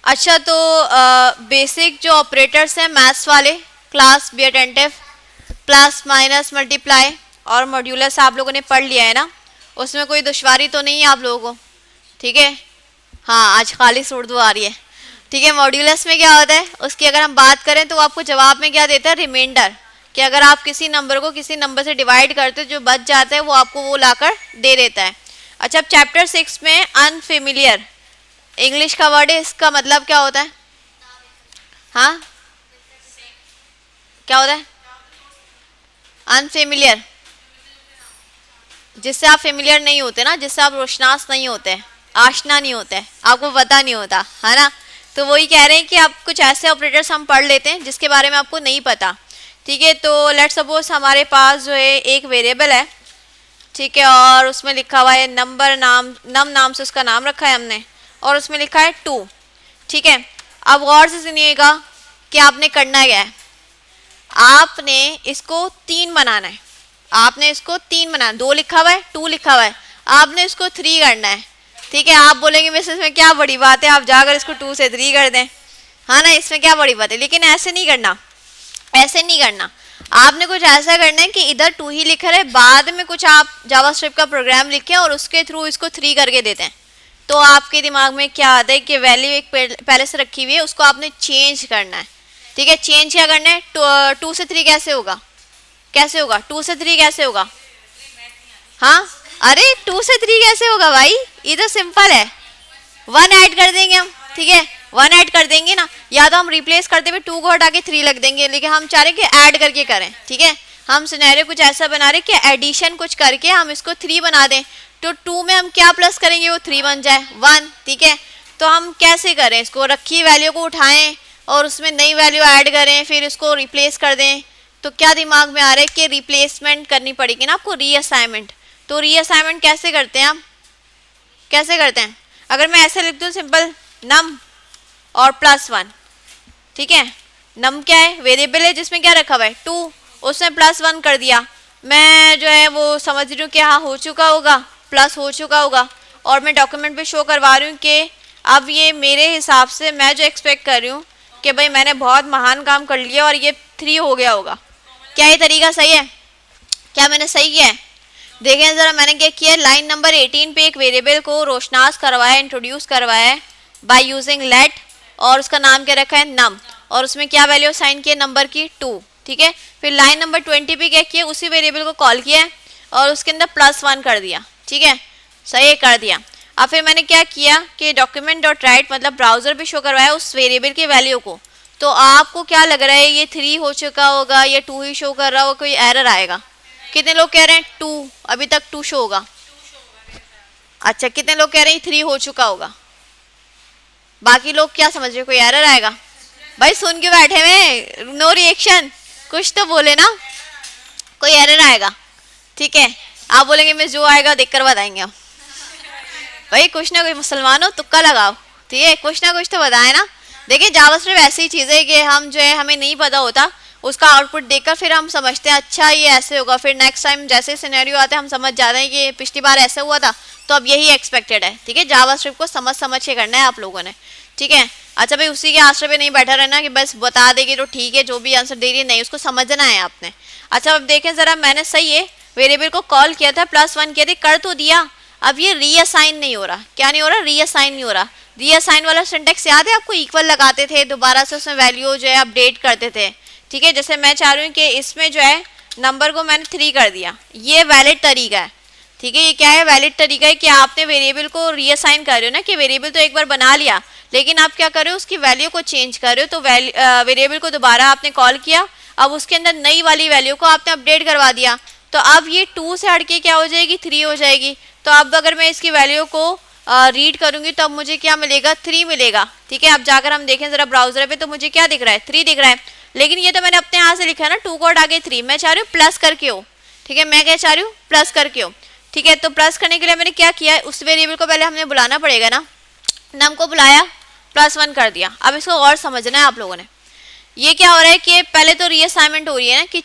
अच्छा तो बेसिक जो ऑपरेटर्स हैं मैथ्स वाले, class be attentive, plus minus multiply और मॉड्यूलस आप लोगों ने पढ़ लिया है ना, उसमें कोई दुश्वारी तो नहीं है आप लोगों को? ठीक है, हाँ आज खालिस उर्दू आ रही है। ठीक है, मॉड्यूलस में क्या होता है, उसकी अगर हम बात करें तो वो आपको जवाब में क्या देता है, रिमाइंडर, कि अगर आप किसी नंबर को किसी नंबर से डिवाइड करते हो जो बच जाता है वो आपको वो लाकर दे देता है। अच्छा, अब चैप्टर 6 में अनफेमिलियर, इंग्लिश का वर्ड है, इसका मतलब क्या होता है? हाँ, क्या होता है? अनफेमिलियर, जिससे आप फेमिलियर नहीं होते ना, जिससे आप रोशनास नहीं होते, आशना नहीं होते, आपको पता नहीं होता है ना। तो वही कह रहे हैं कि आप कुछ ऐसे ऑपरेटर्स हम पढ़ लेते हैं जिसके बारे में आपको नहीं पता। ठीक है, तो लेट्स सपोज हमारे पास जो है एक वेरिएबल है, ठीक है, और उसमें लिखा हुआ है नंबर, नम नाम से उसका नाम रखा है हमने, और उसमें लिखा है 2। ठीक है, अब गौर से सुनिएगा कि आपने करना क्या है, आपने इसको 3 बनाना है, आपने इसको 3 बनाना, 2 लिखा हुआ है 2 लिखा हुआ है, आपने इसको 3 करना है। ठीक है, आप बोलेंगे मिस इसमें क्या बड़ी बात है, आप जाकर इसको 2 से 3 कर दें, हाँ ना, इसमें क्या बड़ी बात है, लेकिन ऐसे नहीं करना, ऐसे नहीं करना। आपने कुछ ऐसा करना है कि इधर 2 ही लिखा है, बाद में कुछ आप जावास्क्रिप्ट का प्रोग्राम लिखें और उसके थ्रू इसको 3 करके देते हैं, तो आपके दिमाग में क्या आता है कि वैल्यू एक पहले से रखी हुई है, उसको आपने चेंज करना है। ठीक है, चेंज क्या करना है, 2 से 3 कैसे होगा, कैसे होगा 2 से 3 कैसे होगा? हाँ, अरे 2 से 3 कैसे होगा भाई, ये तो सिंपल है, 1 ऐड कर देंगे हम। ठीक है, 1 ऐड कर देंगे ना, या तो हम रिप्लेस करते हुए 2 को हटा के 3 लग देंगे, लेकिन हम चाह रहे कि ऐड करके करें। ठीक है, हम सिनेरियो कुछ ऐसा बना रहे कि एडिशन कुछ करके हम इसको 3 बना दें, तो 2 में हम क्या प्लस करेंगे, वो 3 बन जाए 1। ठीक है, तो हम कैसे करें, इसको रखी वैल्यू को उठाएं और उसमें नई वैल्यू ऐड करें, फिर उसको रिप्लेस कर दें, तो क्या दिमाग में आ रहा है कि रिप्लेसमेंट करनी पड़ेगी ना आपको, रीअसाइनमेंट। तो रीअसाइनमेंट कैसे करते हैं हम, कैसे करते हैं? अगर मैं ऐसे लिख दूँ सिंपल, नम और +1, ठीक है, नम क्या है, वेरिएबल है जिसमें क्या रखा हुआ है 2, उसमें +1 कर दिया, मैं जो है वो समझ रही हूँ कि हाँ हो चुका होगा, प्लस हो चुका होगा, और मैं डॉक्यूमेंट पे शो करवा रही हूँ कि अब ये मेरे हिसाब से मैं जो एक्सपेक्ट कर रही हूँ कि भाई मैंने बहुत महान काम कर लिया और ये 3 हो गया होगा। क्या ये तरीका सही है, क्या मैंने सही किया है? देखें ज़रा मैंने क्या किया, लाइन नंबर 18 पे एक वेरिएबल को रोशनास करवाया, इंट्रोड्यूस करवाया है बाय यूजिंग लेट, और उसका नाम क्या रखा है, नम, और उसमें क्या वैल्यू साइन किया, नंबर की 2। ठीक है, फिर लाइन नंबर 20 पे क्या किया, उसी वेरिएबल को कॉल किया और उसके अंदर +1 कर दिया। ठीक है, सही कर दिया। अब फिर मैंने क्या किया कि डॉक्यूमेंट डॉट राइट मतलब ब्राउजर पे शो करवाया उस वेरिएबल की वैल्यू को, तो आपको क्या लग रहा है, ये 3 हो चुका होगा या 2 ही शो कर रहा होगा, कोई एरर आएगा? कितने लोग कह रहे हैं 2, अभी तक 2 शो होगा? अच्छा, कितने लोग कह रहे हैं 3 हो चुका होगा? बाकी लोग क्या समझ रहे, कोई एरर आएगा? भाई सुन के बैठे हुए, नो रिएक्शन, कुछ तो बोले ना, कोई एरर आएगा? ठीक है, आप बोलेंगे मैं जो आएगा देखकर बताएंगे हम। भाई कुछ ना कुछ, मुसलमानों तुक्का लगाओ, ठीक है, कुछ ना कुछ तो बताए ना। देखिए जावास्क्रिप्ट ऐसी चीज़ है कि हम जो है हमें नहीं पता होता, उसका आउटपुट देखकर फिर हम समझते हैं अच्छा ये ऐसे होगा, फिर नेक्स्ट टाइम जैसे सिनेरियो आते हैं हम समझ जाते हैं कि पिछली बार ऐसा हुआ था तो अब यही एक्सपेक्टेड है। ठीक है, जावास्क्रिप्ट को समझ समझ के करना है आप लोगों ने। ठीक है, अच्छा भाई उसी के आश्रय पे नहीं बैठा रहना कि बस बता देगी तो ठीक है, जो भी आंसर दे रही है, नहीं, उसको समझना है आपने। अच्छा अब देखें ज़रा, मैंने सही है वेरिएबल को कॉल किया था, +1 किया था, कर तो दिया, अब ये रीअसाइन नहीं हो रहा। क्या नहीं हो रहा, रीअसाइन नहीं हो रहा। रीअसाइन वाला सिंटेक्स याद है आपको, इक्वल लगाते थे, दोबारा से उसमें वैल्यू जो है अपडेट करते थे। ठीक है, जैसे मैं चाह रही हूँ कि इसमें जो है नंबर को मैंने 3 कर दिया, ये वैलिड तरीका है। ठीक है, ये क्या है, वैलिड तरीका है कि आपने वेरिएबल को रीअसाइन कर रहे हो ना, कि वेरिएबल तो एक बार बना लिया, लेकिन आप क्या कर रहे हो, उसकी वैल्यू को चेंज कर रहे हो, तो वेरिएबल को दोबारा आपने कॉल किया, अब उसके अंदर नई वाली वैल्यू को आपने अपडेट करवा दिया, तो अब ये 2 से हटके क्या हो जाएगी, 3 हो जाएगी। तो अब अगर मैं इसकी वैल्यू को रीड करूंगी तो अब मुझे क्या मिलेगा, 3 मिलेगा। ठीक है, अब जाकर हम देखें जरा ब्राउजर पे, तो मुझे क्या दिख रहा है, 3 दिख रहा है, लेकिन ये तो मैंने अपने यहाँ से लिखा है ना, 2 को हटा के 3, मैं चाह रही हूँ प्लस करके हो। ठीक है, मैं क्या चाह रही हूँ, प्लस करके हो। ठीक है, तो प्लस करने के लिए मैंने क्या किया है, उस वेरिएबल को पहले हमने बुलाना पड़ेगा ना, नम को बुलाया, +1 कर दिया। अब इसको और समझना है आप लोगों ने, ये क्या हो रहा है कि पहले तो रीअसाइनमेंट हो रही है ना, कि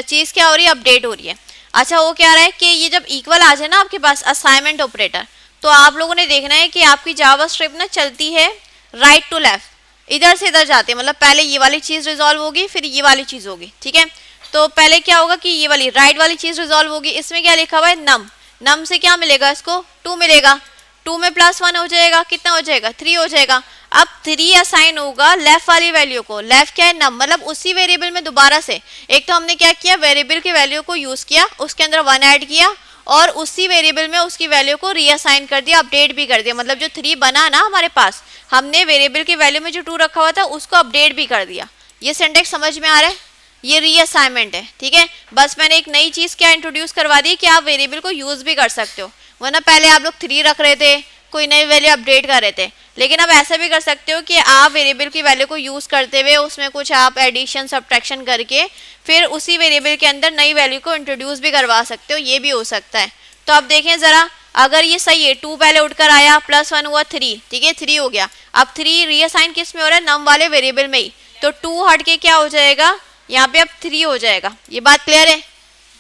चीज़ क्या हो रही है, अपडेट हो रही है। अच्छा वो क्या रहा है कि ये जब इक्वल आ जाए ना आपके पास असाइनमेंट ऑपरेटर, तो आप लोगों ने देखना है कि आपकी जावास्क्रिप्ट ना चलती है राइट टू लेफ्ट, इधर से इधर जाते हैं, मतलब पहले ये वाली चीज रिजॉल्व होगी फिर ये वाली चीज होगी, ठीक है। तो पहले क्या होगा कि ये वाली राइट वाली चीज रिजॉल्व होगी, इसमें क्या लिखा हुआ है नम, नम से क्या मिलेगा इसको 2 मिलेगा, 2 में +1 हो जाएगा, कितना हो जाएगा 3 हो जाएगा। अब 3 असाइन होगा लेफ्ट वाली वैल्यू को, लेफ्ट क्या है नम, मतलब उसी वेरिएबल में दोबारा से, एक तो हमने क्या किया वेरिएबल की वैल्यू को यूज किया, उसके अंदर 1 ऐड किया और उसी वेरिएबल में उसकी वैल्यू को रीअसाइन कर दिया, अपडेट भी कर दिया, मतलब जो 3 बना ना हमारे पास, हमने वेरिएबल की वैल्यू में जो 2 रखा हुआ था उसको अपडेट भी कर दिया। ये सिंटेक्स समझ में आ रहा है, ये रीअसाइनमेंट है, ठीक है। बस मैंने एक नई चीज क्या इंट्रोड्यूस करवा दी कि आप वेरिएबल को यूज भी कर सकते हो, वरना पहले आप लोग 3 रख रहे थे, कोई नई वैल्यू अपडेट कर रहे थे, लेकिन अब ऐसा भी कर सकते हो कि आप वेरिएबल की वैल्यू को यूज करते हुए उसमें कुछ आप एडिशन सब्ट्रैक्शन करके फिर उसी वेरिएबल के अंदर नई वैल्यू को इंट्रोड्यूस भी करवा सकते हो, ये भी हो सकता है। तो अब देखें जरा, अगर ये सही है 2 पहले उठकर आया +1 हुआ 3, ठीक है 3 हो गया, अब 3 रीअसाइन किस में हो रहा है नम वाले वेरिएबल में ही, तो 2 हट के क्या हो जाएगा यहाँ पे अब 3 हो जाएगा। ये बात क्लियर है,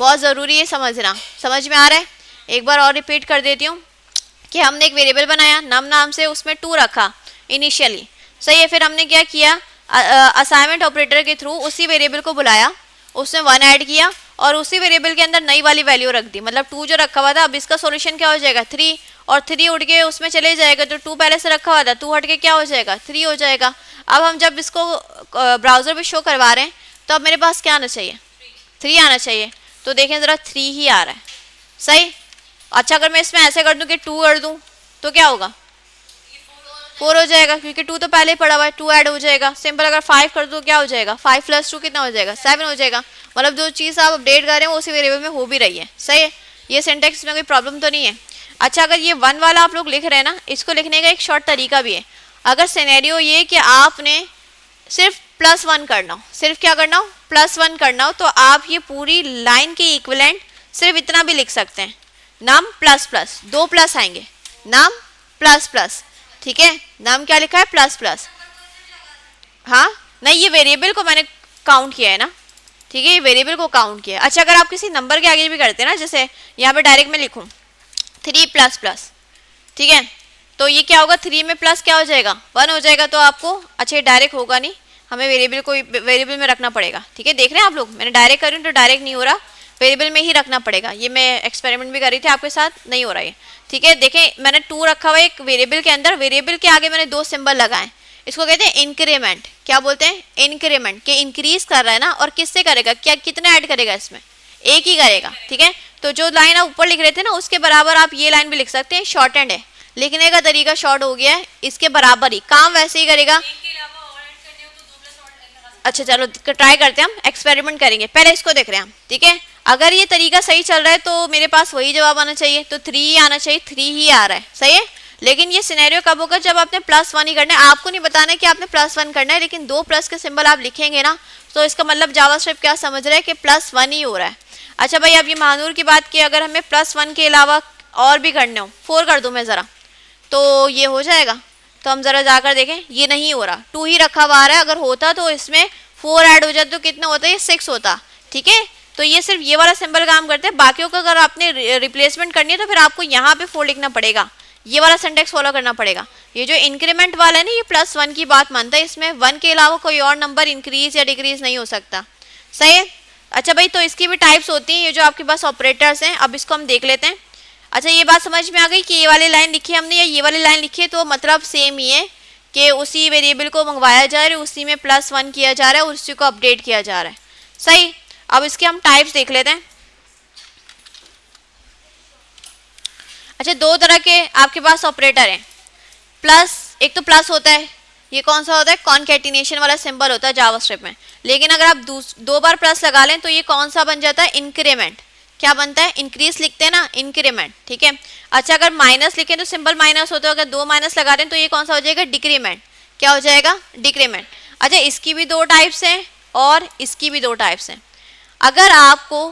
बहुत ज़रूरी है समझना, समझ में आ रहा है। एक बार और रिपीट कर देती हूँ कि हमने एक वेरिएबल बनाया नम नाम से, उसमें 2 रखा इनिशियली, सही है, फिर हमने क्या किया असाइनमेंट ऑपरेटर के थ्रू उसी वेरिएबल को बुलाया, उसमें 1 ऐड किया और उसी वेरिएबल के अंदर नई वाली वैल्यू रख दी, मतलब 2 जो रखा हुआ था अब इसका सॉल्यूशन क्या हो जाएगा 3, और 3 उठ के उसमें चले जाएगा, तो 2 पहले से रखा हुआ था 2 हट के क्या हो जाएगा 3 हो जाएगा। अब हम जब इसको ब्राउज़र पे शो करवा रहे हैं तो अब मेरे पास क्या आना चाहिए 3 आना चाहिए, तो देखें ज़रा 3 ही आ रहा है, सही। अच्छा अगर मैं इसमें ऐसे कर दूं कि 2 कर दूं तो क्या होगा 4 हो जाएगा, क्योंकि 2 तो पहले ही पड़ा हुआ है, 2 ऐड हो जाएगा। सिंपल अगर 5 कर दो क्या हो जाएगा 5 + 2 कितना हो जाएगा 7 हो जाएगा, मतलब जो चीज़ आप अपडेट कर रहे हैं वो उसी वेरिएबल में हो भी रही है, सही है। ये सिंटेक्स में कोई प्रॉब्लम तो नहीं है। अच्छा अगर ये 1 वाला आप लोग लिख रहे हैं ना, इसको लिखने का एक शॉर्ट तरीका भी है। अगर सिनेरियो ये कि आपने सिर्फ +1 करना हो, सिर्फ क्या करना हो +1 करना हो, तो आप ये पूरी लाइन के इक्विवेलेंट सिर्फ इतना भी लिख सकते हैं, नाम ++, 2 प्लस आएंगे, नाम ++, ठीक है, नाम क्या लिखा है ++, हाँ नहीं ये वेरिएबल को मैंने काउंट किया है ना, ठीक है, ये वेरिएबल को काउंट किया है। अच्छा अगर आप किसी नंबर के आगे भी करते हैं ना, जैसे यहाँ पे डायरेक्ट मैं लिखूँ 3++, ठीक है, तो ये क्या होगा 3 में प्लस क्या हो जाएगा 1 हो जाएगा, तो आपको अच्छा ये डायरेक्ट होगा नहीं, हमें वेरिएबल को वेरिएबल में रखना पड़ेगा, ठीक है। देख रहे हैं आप लोग, मैंने डायरेक्ट कर रही हूँ तो डायरेक्ट नहीं हो रहा, वेरिएबल में ही रखना पड़ेगा। ये मैं एक्सपेरिमेंट भी कर रही थी आपके साथ, नहीं हो रहा है, ठीक है। देखें मैंने 2 रखा हुआ है एक वेरिएबल के अंदर, वेरिएबल के आगे मैंने 2 सिंबल लगाए, इसको कहते हैं इंक्रीमेंट। क्या बोलते हैं इंक्रीमेंट, के इंक्रीज कर रहा है ना, और किससे करेगा, क्या कितना ऐड करेगा इसमें, एक ही करेगा, ठीक है। तो जो लाइन आप ऊपर लिख रहे थे ना उसके बराबर आप ये लाइन भी लिख सकते हैं, शॉर्ट एंड है, लिखने का तरीका शॉर्ट हो गया है, इसके बराबर ही काम वैसे ही करेगा। अच्छा चलो ट्राई करते हैं, हम एक्सपेरिमेंट करेंगे, पहले इसको देख रहे हैं हम, ठीक है। अगर ये तरीका सही चल रहा है तो मेरे पास वही जवाब आना चाहिए, तो 3 ही आना चाहिए, 3 ही आ रहा है, सही है। लेकिन ये सिनेरियो कब होगा जब आपने +1 ही करना है, आपको नहीं बताना है कि आपने +1 करना है, लेकिन 2 प्लस के सिंबल आप लिखेंगे ना, तो इसका मतलब जावास्क्रिप्ट क्या समझ रहा है कि +1 ही हो रहा है। अच्छा भाई अब ये महानूर की बात की, अगर हमें +1 के अलावा और भी करने हो, 4 कर दूँ मैं ज़रा, तो ये हो जाएगा। तो हम ज़रा जाकर देखें, ये नहीं हो रहा, 2 ही रखा हुआ आ रहा है, अगर होता तो इसमें 4 ऐड हो जाता तो कितना होता है, ये 6 होता, ठीक है। तो ये सिर्फ ये वाला सिंबल काम करते हैं, बाकियों का अगर आपने रिप्लेसमेंट करनी है तो फिर आपको यहाँ पे 4 लिखना पड़ेगा, ये वाला सिंटेक्स फॉलो करना पड़ेगा। ये जो इंक्रीमेंट वाला है ना, ये +1 की बात मानता है, इसमें 1 के अलावा कोई और नंबर इंक्रीज या डिक्रीज नहीं हो सकता, सही है। अच्छा भाई तो इसकी भी टाइप्स होती हैं, ये जो आपके पास ऑपरेटर्स हैं, अब इसको हम देख लेते हैं। अच्छा ये बात समझ में आ गई कि ये वाली लाइन लिखी हमने या ये वाली लाइन लिखी है, तो मतलब सेम ही है कि उसी वेरिएबल को मंगवाया जा रहा है, उसी में +1 किया जा रहा है और उसी को अपडेट किया जा रहा है, सही। अब इसके हम टाइप्स देख लेते हैं। अच्छा 2 तरह के आपके पास ऑपरेटर हैं, प्लस, एक तो प्लस होता है, ये कौन सा होता है कॉन्कैटिनेशन वाला सिंबल होता है जावास्क्रिप्ट में, लेकिन अगर आप 2 बार प्लस लगा लें तो ये कौन सा बन जाता है इंक्रीमेंट। क्या बनता है, इंक्रीज लिखते हैं ना, इंक्रीमेंट, ठीक है। अच्छा अगर माइनस लिखें तो सिंबल माइनस होता है, अगर 2 माइनस लगा दें तो ये कौन सा हो जाएगा, डिक्रीमेंट। क्या हो जाएगा, डिक्रीमेंट। अच्छा इसकी भी 2 टाइप्स हैं और इसकी भी 2 टाइप्स हैं। अगर आपको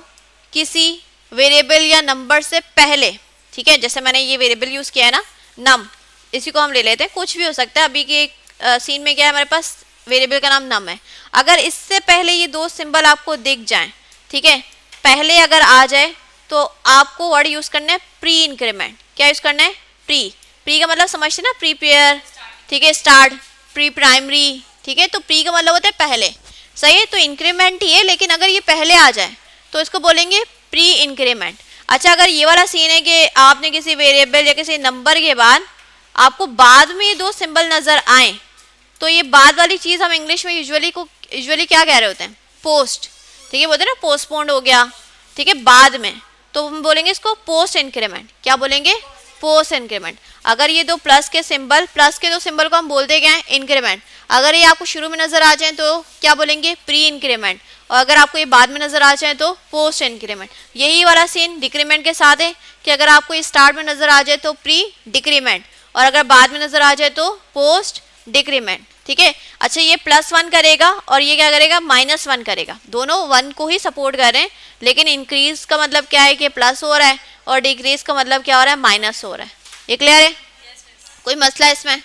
किसी वेरिएबल या नंबर से पहले, ठीक है, जैसे मैंने ये वेरिएबल यूज़ किया है ना नम, इसी को हम ले लेते हैं, कुछ भी हो सकता है, अभी के सीन में क्या है हमारे पास वेरिएबल का नाम नम है। अगर इससे पहले ये 2 सिंबल आपको दिख जाएं, ठीक है, पहले अगर आ जाए तो आपको वर्ड यूज़ करना है प्री इंक्रीमेंट। क्या यूज़ करना है, प्री, प्री का मतलब समझते ना, प्रीपेयर, ठीक है, स्टार्ट, प्री प्राइमरी, ठीक है, तो प्री का मतलब होता है पहले, सही है, तो इंक्रीमेंट ही है, लेकिन अगर ये पहले आ जाए तो इसको बोलेंगे प्री इंक्रीमेंट। अच्छा, अगर ये वाला सीन है कि आपने किसी वेरिएबल या किसी नंबर के बाद आपको बाद में दो सिंबल नजर आए, तो ये बाद वाली चीज हम इंग्लिश में यूजुअली क्या कह रहे होते हैं, पोस्ट, ठीक है, बोलते हैं ना पोस्टपोन्ड हो गया, ठीक है, बाद में, तो हम बोलेंगे इसको पोस्ट इंक्रीमेंट। क्या बोलेंगे, पोस्ट इंक्रीमेंट। अगर ये दो प्लस के दो सिंबल को हम बोलते क्या है, इंक्रीमेंट। अगर ये आपको शुरू में नजर आ जाए तो क्या बोलेंगे, प्री इंक्रीमेंट, और अगर आपको ये बाद में नजर आ जाए तो पोस्ट इंक्रीमेंट। यही वाला सीन डिक्रीमेंट के साथ है कि अगर आपको ये स्टार्ट में नजर आ जाए तो प्री डिक्रीमेंट, और अगर बाद में नजर आ जाए तो पोस्ट डिक्रीमेंट, ठीक है। अच्छा, ये +1 करेगा और ये क्या करेगा, -1 करेगा, दोनों 1 को ही सपोर्ट कर रहे हैं, लेकिन इंक्रीज का मतलब क्या है कि प्लस हो रहा है, और डिक्रीज का मतलब क्या हो रहा है, माइनस हो रहा है। ये क्लियर है? कोई मसला है इसमें,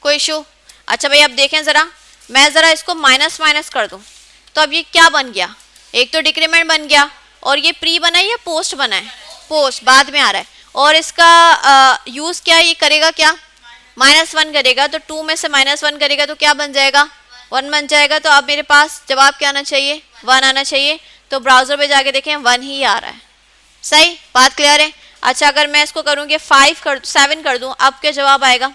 कोई इशू? अच्छा भाई, अब देखें ज़रा, मैं ज़रा इसको माइनस माइनस कर दूं, तो अब ये क्या बन गया, एक तो डिक्रीमेंट बन गया, और ये प्री बना है या पोस्ट बना है, पोस्ट बाद में आ रहा है, और इसका यूज़ क्या, ये करेगा क्या, -1 करेगा, तो 2 में से -1 करेगा तो क्या बन जाएगा, 1 बन जाएगा। तो अब मेरे पास जवाब क्या आना चाहिए, 1 आना चाहिए, तो ब्राउज़र पे जाके देखें 1 ही आ रहा है। सही बात, क्लियर है? अच्छा, अगर मैं इसको करूँ कि 7 कर दूँ, अब क्या जवाब आएगा,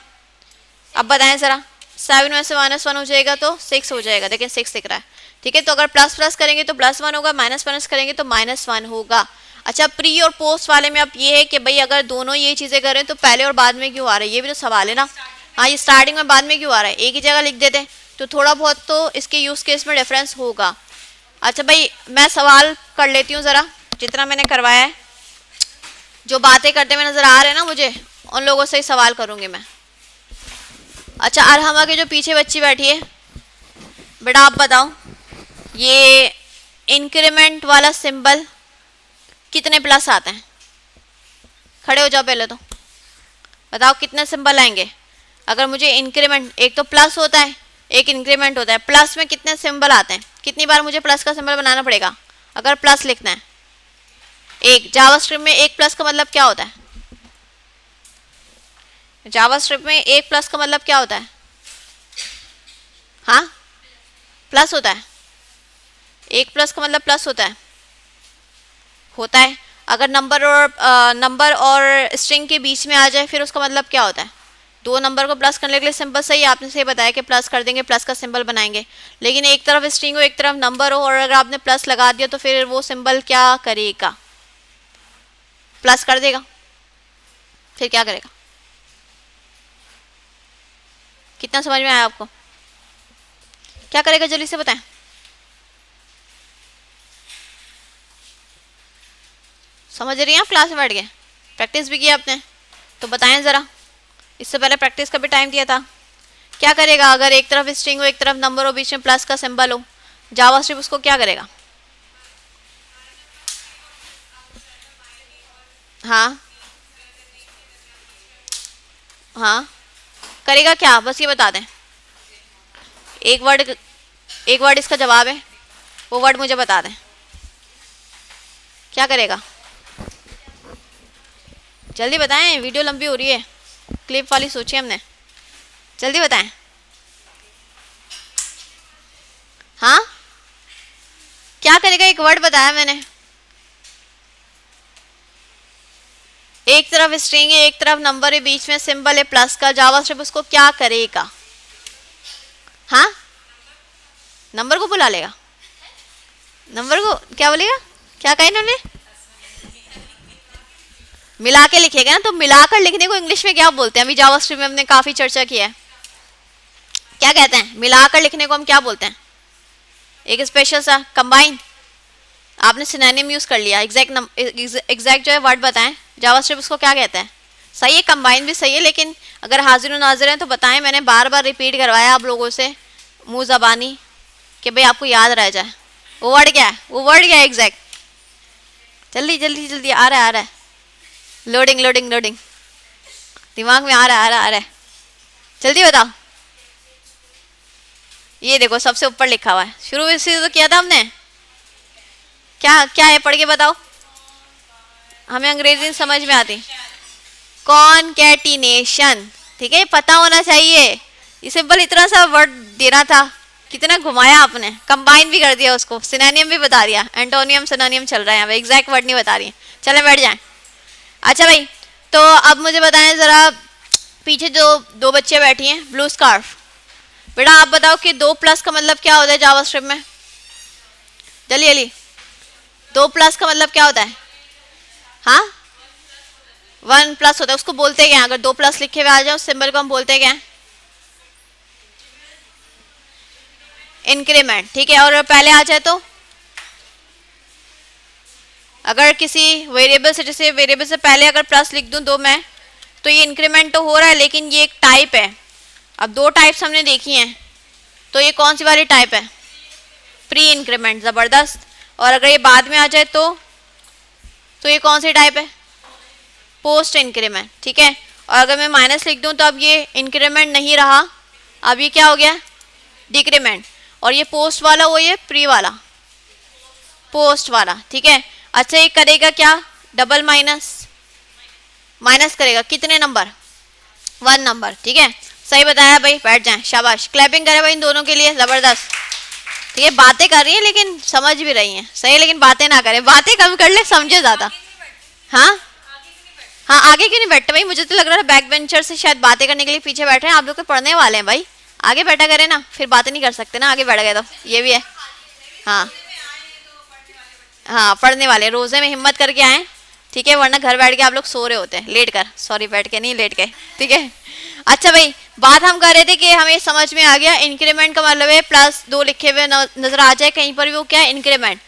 अब बताएं ज़रा, 7 में से -1 हो जाएगा तो 6 हो जाएगा, देखिए 6 दिख रहा है, ठीक है। तो अगर प्लस प्लस करेंगे तो +1 होगा, माइनस माइनस करेंगे तो -1 होगा। अच्छा, प्री और पोस्ट वाले में अब ये है कि भाई अगर दोनों ये चीज़ें करें तो पहले और बाद में क्यों आ रहा है, ये भी तो सवाल है ना। हाँ, ये स्टार्टिंग में बाद में क्यों आ रहा है, एक ही जगह लिख देते हैं, तो थोड़ा बहुत तो इसके यूज़ केस में डिफरेंस होगा। अच्छा भाई, मैं सवाल कर लेती हूँ ज़रा, जितना मैंने करवाया है, जो बातें करते हुए नज़र आ रहे हैं ना मुझे, उन लोगों से ही सवाल करूँगी मैं। अच्छा, अरहमा के जो पीछे बच्ची बैठी है, बेटा आप बताओ, ये इंक्रीमेंट वाला सिंबल कितने प्लस आते हैं, खड़े हो जाओ पहले तो बताओ कितने सिंबल आएंगे। अगर मुझे इंक्रीमेंट, एक तो प्लस होता है एक इंक्रीमेंट होता है, प्लस में कितने सिंबल आते हैं, कितनी बार मुझे प्लस का सिंबल बनाना पड़ेगा अगर प्लस लिखना है, एक। जावास्क्रिप्ट में एक प्लस का मतलब क्या होता है, जावास्क्रिप्ट में एक प्लस का मतलब क्या होता है, हाँ प्लस होता है, एक प्लस का मतलब प्लस होता है। अगर नंबर और स्ट्रिंग के बीच में आ जाए फिर उसका मतलब क्या होता है, दो नंबर को प्लस करने के लिए सिंपल सही आपने सही बताया कि प्लस कर देंगे, प्लस का सिंबल बनाएंगे, लेकिन एक तरफ स्ट्रिंग हो एक तरफ नंबर हो, और अगर आपने प्लस लगा दिया तो फिर वो सिंबल क्या करेगा, प्लस कर देगा, फिर क्या करेगा, कितना समझ में आया आपको, क्या करेगा जल्दी से बताएं। समझ रही हैं आप, क्लास में बैठ गए, प्रैक्टिस भी किया आपने, तो बताएं ज़रा, इससे पहले प्रैक्टिस का भी टाइम दिया था। क्या करेगा अगर एक तरफ स्ट्रिंग हो एक तरफ नंबर हो बीच में प्लस का सिंबल हो, जावास्क्रिप्ट उसको क्या करेगा, हाँ हाँ करेगा क्या, बस ये बता दें, एक वर्ड इसका जवाब है, वो वर्ड मुझे बता दें, क्या करेगा, जल्दी बताएं, वीडियो लंबी हो रही है, क्लिप वाली सोची हमने, जल्दी बताएं। हाँ क्या करेगा, एक वर्ड बताया मैंने, एक तरफ स्ट्रिंग है एक तरफ नंबर है बीच में सिंबल है प्लस का, जावास्क्रिप्ट उसको क्या करेगा, हाँ नंबर को बुला लेगा, नंबर को क्या बोलेगा, क्या कहा इन्होंने, मिला के लिखेगा ना, तो मिलाकर लिखने को इंग्लिश में क्या बोलते हैं, अभी जावास्क्रिप्ट में हमने काफी चर्चा किया है, क्या कहते हैं, मिलाकर लिखने को हम क्या बोलते हैं, एक स्पेशल सा कंबाइन, आपने सिनोनिम यूज कर लिया, एग्जैक्ट जो है वर्ड बताएं, जावास्क्रिप्ट उसको क्या कहते हैं, सही है कंबाइन भी सही है, लेकिन अगर हाजिर नाजिर हैं तो बताएं, मैंने बार बार रिपीट करवाया आप लोगों से मुंह ज़बानी कि भाई आपको याद रह जाए, वो वर्ड क्या है, वो वर्ड क्या है एग्जैक्ट, जल्दी जल्दी जल्दी आ रहा है, लोडिंग लोडिंग लोडिंग, दिमाग में आ रहा है, जल्दी बताओ। ये देखो सबसे ऊपर लिखा हुआ है, शुरू से तो किया था हमने, क्या क्या है पढ़ के बताओ, हमें अंग्रेजी समझ में आती, कॉनकैटिनेशन, ठीक है पता होना चाहिए, ये सिंपल इतना सा वर्ड देना था, कितना घुमाया आपने, कंबाइन भी कर दिया उसको, सिनोनिम भी बता दिया, एंटोनियम सिनोनिम चल रहा है यहाँ पे, एग्जैक्ट वर्ड नहीं बता रही है। चले बैठ जाएं। अच्छा भाई, तो अब मुझे बताएं ज़रा, पीछे जो दो बच्चे बैठी हैं ब्लू स्कार्फ, बेटा आप बताओ कि 2+ का मतलब क्या होता है जावास्क्रिप्ट में? जल्दी जल्दी, 2+ का मतलब क्या होता है? हाँ, 1+ होता है। उसको बोलते क्या? अगर 2+ लिखे हुए आ जाए उस सिंबल को हम बोलते क्या? इंक्रीमेंट। ठीक है, और पहले आ जाए तो अगर किसी वेरिएबल से, जैसे वेरिएबल से पहले अगर प्लस लिख दूं 2 में, तो ये इंक्रीमेंट तो हो रहा है, लेकिन ये एक टाइप है। अब 2 टाइप्स हमने देखी हैं, तो ये कौन सी वाली टाइप है? Pre increment. ज़बरदस्त। और अगर ये बाद में आ जाए तो ये कौन सी टाइप है? Post increment. ठीक है, और अगर मैं माइनस लिख दूं तो अब ये इंक्रीमेंट नहीं रहा, अब ये क्या हो गया? डिक्रीमेंट। और ये पोस्ट वाला वो ये प्री वाला, पोस्ट वाला। ठीक है, अच्छा ये करेगा क्या? डबल माइनस करेगा कितने नंबर? 1 नंबर। ठीक है, सही बताया भाई, बैठ जाएं, शाबाश, क्लैपिंग करें भाई इन दोनों के लिए, ज़बरदस्त। ठीक है, बातें कर रही हैं लेकिन समझ भी रही हैं, सही है, लेकिन बातें ना करें, बातें कम कर ले, समझे ज़्यादा। हाँ हाँ, आगे क्यों नहीं बैठते भाई? मुझे तो लग रहा है बैक बेंचर से शायद बातें करने के लिए पीछे बैठे हैं, आप लोग तो पढ़ने वाले हैं भाई, आगे बैठा करें ना, फिर बातें नहीं कर सकते ना, आगे बैठ गए तो ये भी है। हाँ हाँ, पढ़ने वाले रोज़े में हिम्मत करके आए, ठीक है, वरना घर बैठ के आप लोग सो रहे होते हैं, लेट कर, सॉरी बैठ के नहीं, लेट गए। ठीक है, अच्छा भाई, बात हम कर रहे थे कि हमें समझ में आ गया इंक्रीमेंट का मतलब है +2 लिखे हुए नजर आ जाए कहीं पर भी, वो क्या है? इंक्रीमेंट।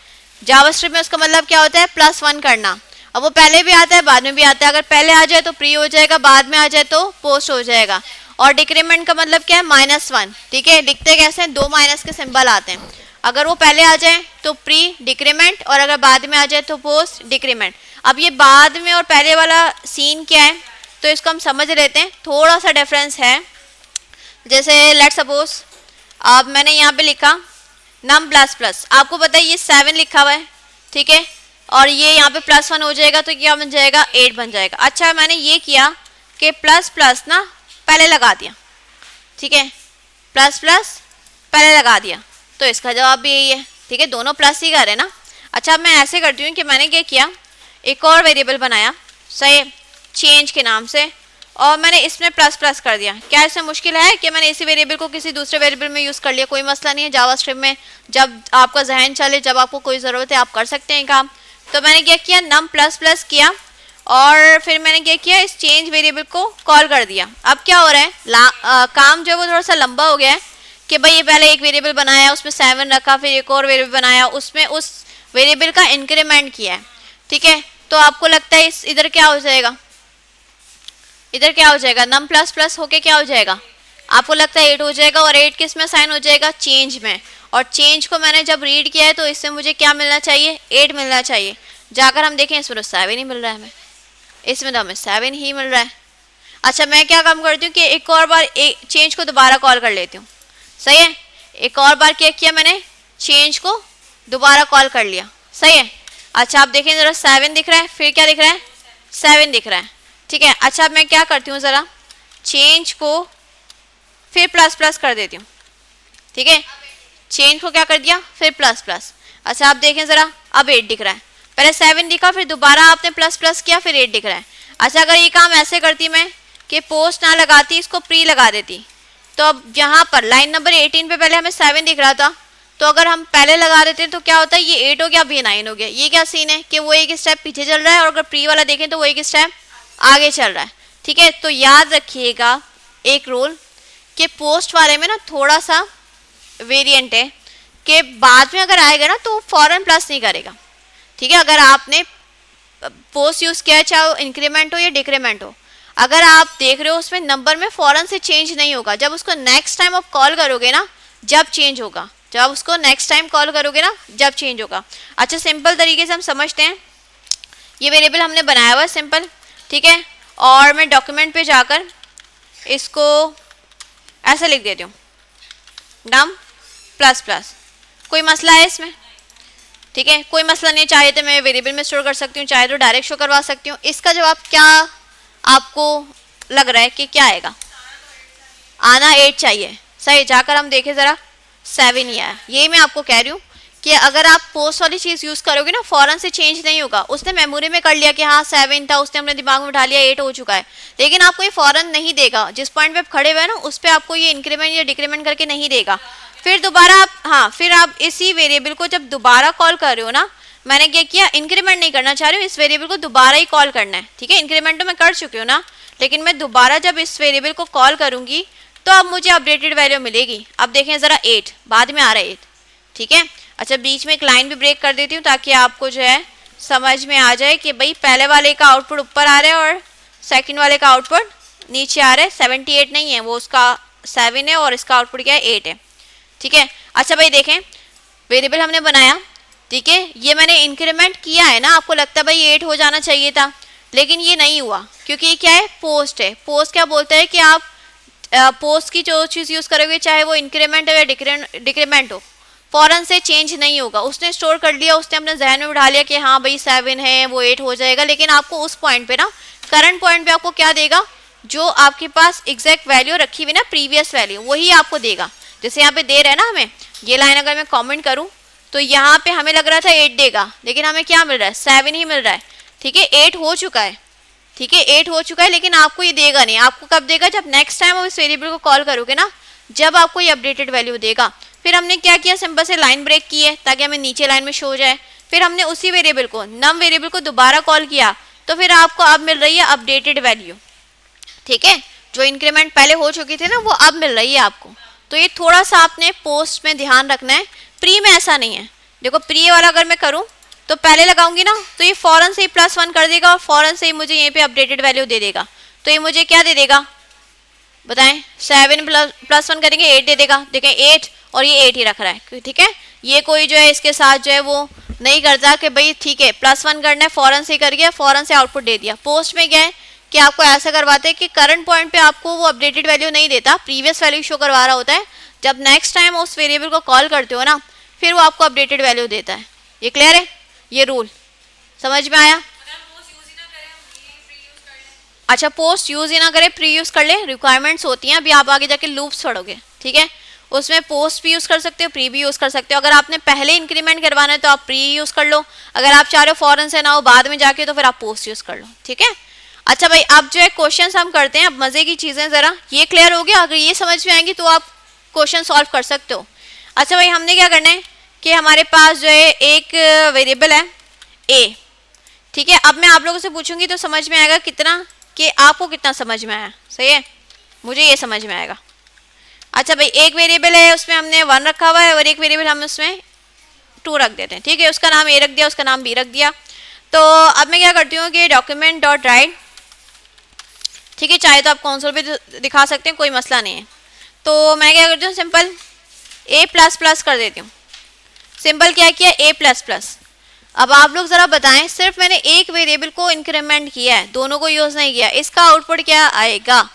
जावास्क्रिप्ट में उसका मतलब क्या होता है? +1 करना। अब वो पहले भी आता है बाद में भी आता है, अगर पहले आ जाए तो प्री हो जाएगा, बाद में आ जाए तो पोस्ट हो जाएगा। और डिक्रीमेंट का मतलब क्या है? -1। ठीक है, लिखते कैसे हैं? 2 माइनस के सिंबल आते हैं, अगर वो पहले आ जाए तो प्री डिक्रीमेंट, और अगर बाद में आ जाए तो पोस्ट डिक्रीमेंट। अब ये बाद में और पहले वाला सीन क्या है, तो इसको हम समझ लेते हैं, थोड़ा सा डिफरेंस है। जैसे लेट सपोज अब मैंने यहाँ पे लिखा num++, आपको पता है ये 7 लिखा हुआ है, ठीक है, और ये यहाँ पे +1 हो जाएगा तो क्या बन जाएगा? 8 बन जाएगा। अच्छा, मैंने ये किया कि ++ ना पहले लगा दिया, ठीक है, ++ पहले लगा दिया, तो इसका जवाब भी यही है। ठीक है, दोनों प्लस ही कर रहे हैं ना। अच्छा, अब मैं ऐसे करती हूँ कि मैंने क्या किया, एक और वेरिएबल बनाया, सही, चेंज के नाम से, और मैंने इसमें ++ कर दिया। क्या इसमें मुश्किल है कि मैंने इसी वेरिएबल को किसी दूसरे वेरिएबल में यूज़ कर लिया? कोई मसला नहीं है, जावास्क्रिप्ट में जब आपका जहन चले, जब आपको कोई ज़रूरत है, आप कर सकते हैं काम। तो मैंने क्या किया, num++ किया, और फिर मैंने क्या किया, इस चेंज वेरिएबल को कॉल कर दिया। अब क्या हो रहा है, काम जो है वो थोड़ा सा लंबा हो गया है कि भाई ये पहले एक वेरिएबल बनाया, उसमें 7 रखा, फिर एक और वेरिएबल बनाया, उसमें उस वेरिएबल का इंक्रीमेंट किया है। ठीक है, तो आपको लगता है इस इधर क्या हो जाएगा? इधर क्या हो जाएगा? num++ होके क्या हो जाएगा? आपको लगता है 8 हो जाएगा, और 8 किस में साइन हो जाएगा? चेंज में। और चेंज को मैंने जब रीड किया है तो इससे मुझे क्या मिलना चाहिए? 8 मिलना चाहिए। जाकर हम देखें, इसमें तो 7 ही मिल रहा है हमें, इसमें तो हमें 7 ही मिल रहा है। अच्छा, मैं क्या काम करती हूँ कि एक और बार चेंज को दोबारा कॉल कर लेती हूँ, सही है, एक और बार क्या किया मैंने, चेंज को दोबारा कॉल कर लिया, सही है। अच्छा, आप देखें ज़रा, 7 दिख रहा है, फिर क्या दिख रहा है? 7 दिख रहा है, ठीक है। अच्छा, अब मैं क्या करती हूँ, ज़रा चेंज को फिर ++ कर देती हूँ, ठीक है, चेंज को क्या कर दिया, फिर ++। अच्छा, आप देखें ज़रा, अब 8 दिख रहा है, पहले 7 दिखा, फिर दोबारा आपने ++ किया, फिर 8 दिख रहा है। अच्छा, अगर ये काम ऐसे करती मैं कि पोस्ट ना लगाती, इसको प्री लगा देती, तो अब यहाँ पर लाइन नंबर 18 पे पहले हमें 7 दिख रहा था, तो अगर हम पहले लगा देते हैं तो क्या होता है, ये 8 हो गया, अब ये 9 हो गया। ये क्या सीन है कि वो एक स्टेप पीछे चल रहा है, और अगर प्री वाला देखें तो वो एक स्टेप आगे चल रहा है, ठीक है। तो याद रखिएगा एक रूल कि पोस्ट वाले में ना थोड़ा सा वेरिएंट है कि बाद में अगर आएगा ना तो फौरन प्लस नहीं करेगा, ठीक है। अगर आपने पोस्ट यूज़ किया है, चाहे वो इंक्रीमेंट हो या डिक्रीमेंट हो, अगर आप देख रहे हो उसमें नंबर में फ़ौरन से चेंज नहीं होगा, जब उसको नेक्स्ट टाइम आप कॉल करोगे ना जब चेंज होगा, जब उसको नेक्स्ट टाइम कॉल करोगे ना जब चेंज होगा। अच्छा, सिंपल तरीके से हम समझते हैं, ये वेरिएबल हमने बनाया हुआ है सिंपल, ठीक है, और मैं डॉक्यूमेंट पे जाकर इसको ऐसे लिख देती हूँ num++। कोई मसला है इसमें? ठीक है, कोई मसला नहीं, चाहे तो मैं वेरिएबल में स्टोर कर सकती हूँ, चाहे तो डायरेक्ट शो करवा सकती हूँ। इसका जवाब क्या आपको लग रहा है कि क्या आएगा? आना 8 चाहिए। सही, जाकर हम देखें ज़रा 7 ही आया। यही मैं आपको कह रही हूँ कि अगर आप पोस्ट वाली चीज़ यूज़ करोगे ना, फ़ौरन से चेंज नहीं होगा। उसने मेमोरी में कर लिया कि हाँ 7 था, उसने अपने दिमाग में उठा लिया 8 हो चुका है, लेकिन आपको ये फ़ौरन नहीं देगा। जिस पॉइंट पे आप खड़े हुए हैं ना, उस पर आपको ये इंक्रीमेंट या डिक्रीमेंट करके नहीं देगा। फिर दोबारा आप, हाँ, फिर आप इसी वेरिएबल को जब दोबारा कॉल कर रहे हो ना, मैंने क्या किया, इंक्रीमेंट नहीं करना चाह रही हूँ, इस वेरिएबल को दोबारा ही कॉल करना है। ठीक है, इंक्रीमेंट तो मैं कर चुकी हूँ ना, लेकिन मैं दोबारा जब इस वेरिएबल को कॉल करूँगी तो अब मुझे अपडेटेड वैल्यू मिलेगी। अब देखें ज़रा 8 बाद में आ रहा है 8। ठीक है, अच्छा बीच में एक लाइन भी ब्रेक कर देती हूँ ताकि आपको जो है समझ में आ जाए कि भाई पहले वाले का आउटपुट ऊपर आ रहा है और सेकंड वाले का आउटपुट नीचे आ रहा है। 78 नहीं है, वो उसका 7 है और इसका आउटपुट क्या है 8 है। ठीक है, अच्छा भाई देखें वेरिएबल हमने बनाया, ठीक है, ये मैंने इंक्रीमेंट किया है ना, आपको लगता है भाई 8 हो जाना चाहिए था, लेकिन ये नहीं हुआ क्योंकि ये क्या है, पोस्ट है। पोस्ट क्या बोलता है कि आप पोस्ट की जो चीज़ यूज़ करोगे, चाहे वो इंक्रीमेंट हो या डिक्रीमेंट हो, फ़ौरन से चेंज नहीं होगा। उसने स्टोर कर लिया, उसने अपने जहन में उठा लिया कि हाँ भाई 7 है, वो 8 हो जाएगा, लेकिन आपको उस पॉइंट पे ना, करंट पॉइंट पे आपको क्या देगा, जो आपके पास एग्जैक्ट वैल्यू रखी हुई ना, प्रीवियस वैल्यू, वही आपको देगा। जैसे यहाँ पे दे रहा है ना हमें, ये लाइन अगर मैं कॉमेंट करूँ तो यहाँ पे हमें लग रहा था 8 देगा, लेकिन हमें क्या मिल रहा है, 7 ही मिल रहा है। ठीक है, 8 हो चुका है। ठीक है, 8 हो चुका है, लेकिन आपको ये देगा नहीं। आपको कब देगा, जब नेक्स्ट टाइम आप इस वेरिएबल को कॉल करोगे ना, जब आपको ये अपडेटेड वैल्यू देगा। फिर हमने क्या किया, सिंपल से लाइन ब्रेक की है ताकि हमें नीचे लाइन में शो हो जाए। फिर हमने उसी वेरिएबल को, नम वेरिएबल को दोबारा कॉल किया, तो फिर आपको अब मिल रही है अपडेटेड वैल्यू। ठीक है, जो इंक्रीमेंट पहले हो चुकी थी ना, वो अब मिल रही है आपको। तो ये थोड़ा सा आपने पोस्ट में ध्यान रखना है, प्री में ऐसा नहीं है। देखो प्री वाला अगर मैं करूँ तो पहले लगाऊंगी ना, तो ये फ़ौरन से ही +1 कर देगा और फ़ौरन से ही मुझे यहीं पे अपडेटेड वैल्यू दे देगा। तो ये मुझे क्या दे देगा बताएं, 7 +1 करेंगे 8 दे देगा। देखें 8 और ये 8 ही रख रहा है। ठीक है, ये कोई जो है इसके साथ जो है वो नहीं करता कि भाई ठीक है +1 करना है, फ़ौरन से कर गया, फ़ौरन से आउटपुट दे दिया। पोस्ट में क्या है कि आपको ऐसा करवाते हैं कि करंट पॉइंट पे आपको वो अपडेटेड वैल्यू नहीं देता, प्रीवियस वैल्यू शो करवा रहा होता है। जब नेक्स्ट टाइम उस वेरिएबल को कॉल करते हो ना, फिर वो आपको अपडेटेड वैल्यू देता है। ये क्लियर है, ये रूल समझ में आया? अच्छा, पोस्ट यूज ही ना करें, प्री यूज कर ले, रिक्वायरमेंट्स होती हैं। अभी आप आगे जाके लूप्स पढ़ोगे, ठीक है, उसमें पोस्ट भी यूज कर सकते हो, प्री भी यूज कर सकते हो। अगर आपने पहले इंक्रीमेंट करवाना है तो आप प्री यूज कर लो, अगर आप चाह रहे हो फौरन से ना हो बाद में जाके, तो फिर आप पोस्ट यूज कर लो। ठीक है, अच्छा भाई अब जो है क्वेश्चन हम करते हैं। अब मजे की चीजें, जरा ये क्लियर हो गया, अगर ये समझ में आएंगी तो आप क्वेश्चन सॉल्व कर सकते हो। अच्छा भाई हमने क्या करना है कि हमारे पास जो है एक वेरिएबल है ए, ठीक है। अब मैं आप लोगों से पूछूंगी तो समझ में आएगा कितना, कि आपको कितना समझ में आया। सही है, मुझे ये समझ में आएगा। अच्छा भाई एक वेरिएबल है, उसमें हमने 1 रखा हुआ है और एक वेरिएबल हम उसमें 2 रख देते हैं। ठीक है, उसका नाम ए रख दिया, उसका नाम बी रख दिया। तो अब मैं क्या करती हूँ कि डॉक्यूमेंट डॉट राइट, ठीक है, चाहे तो आप कंसोल पे दिखा सकते हैं, कोई मसला नहीं है। तो मैं क्या करती हूँ, सिंपल a++ कर देती हूँ। सिंपल क्या किया, a++। अब आप लोग ज़रा बताएं, सिर्फ मैंने एक वेरिएबल को इंक्रीमेंट किया है, दोनों को यूज़ नहीं किया, इसका आउटपुट क्या आएगा,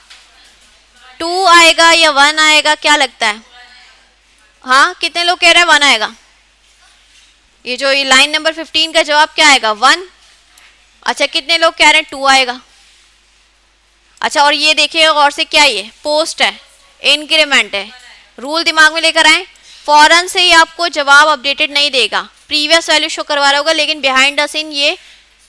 2 आएगा या 1 आएगा, क्या लगता है? हाँ, कितने लोग कह रहे हैं 1 आएगा? ये जो ये लाइन नंबर 15 का जवाब क्या आएगा, 1। अच्छा, कितने लोग कह रहे हैं 2 आएगा? अच्छा, और ये देखिए और से क्या, ये पोस्ट है, इंक्रीमेंट है। रूल दिमाग में लेकर आए, फौरन से ही आपको जवाब अपडेटेड नहीं देगा, प्रीवियस वैल्यू शो करवा रहा होगा, लेकिन बिहाइंड द सीन ये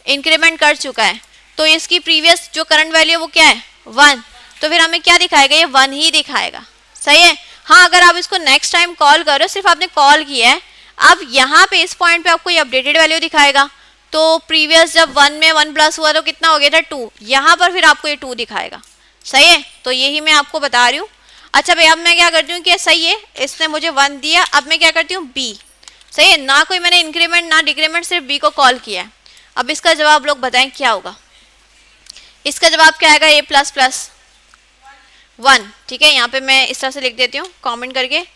इंक्रीमेंट कर चुका है, तो इसकी प्रीवियस जो करंट वैल्यू है वो क्या है, 1। तो फिर हमें क्या दिखाएगा, ये 1 ही दिखाएगा। सही है। हाँ, अगर आप इसको नेक्स्ट टाइम कॉल करो, सिर्फ आपने कॉल किया है, अब यहाँ पे इस पॉइंट पे आपको ये अपडेटेड वैल्यू दिखाएगा। तो प्रीवियस जब 1 में 1+ हुआ तो कितना हो गया था, 2। यहाँ पर फिर आपको ये 2 दिखाएगा। सही है, तो यही मैं आपको बता रही हूँ। अच्छा भाई अब मैं क्या करती हूँ कि सही है, इसने मुझे 1 दिया, अब मैं क्या करती हूँ बी। सही है, ना कोई मैंने इंक्रीमेंट ना डिक्रीमेंट, सिर्फ बी को कॉल किया है। अब इसका जवाब लोग बताएं क्या होगा, इसका जवाब क्या आएगा, a++1। ठीक है, यहाँ पे मैं इस तरह से लिख देती हूँ कमेंट करके,